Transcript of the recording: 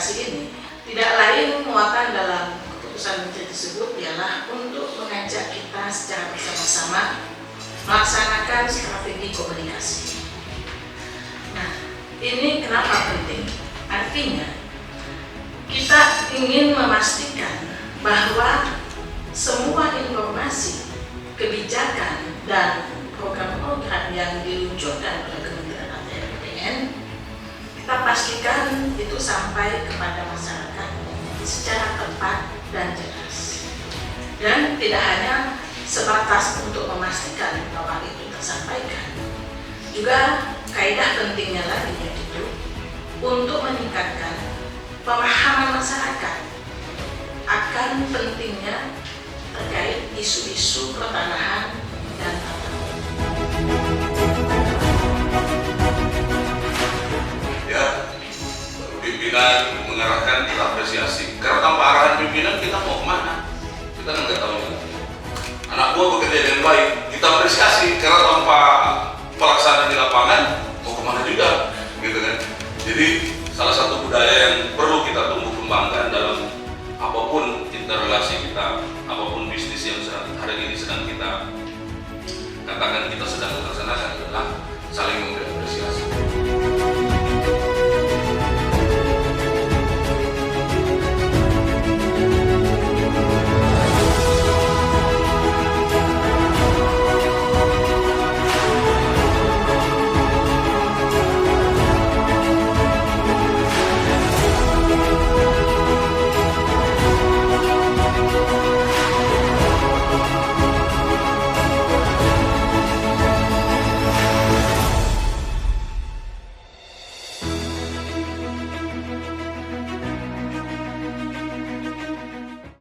komunikasi ini tidak lain muatan dalam keputusan menteri tersebut ialah untuk mengajak kita secara bersama-sama melaksanakan strategi komunikasi. Nah, ini kenapa penting? Artinya, kita ingin memastikan bahwa semua informasi, kebijakan, dan program-program yang diluncurkan oleh Kementerian ATR BPN kita pastikan itu sampai kepada masyarakat secara tepat dan jelas. Dan tidak hanya sebatas untuk memastikan bahwa itu tersampaikan, juga kaidah pentingnya lagi yaitu untuk meningkatkan pemahaman masyarakat akan pentingnya terkait isu-isu pertanahan dan tata ruang. Ya, pimpinan mengarahkan, kita apresiasi. Karena tanpa arahan pimpinan kita mau kemana? Kita nggak tahu. Anak buah bekerja dengan baik, kita apresiasi. Karena tanpa pelaksanaan di lapangan mau kemana juga, gitu kan? Jadi salah satu budaya yang perlu kita tumbuh kembangkan dalam apapun interrelasi kita, apapun bisnis yang hari ini sedang kita katakan kita sedang melaksanakan adalah saling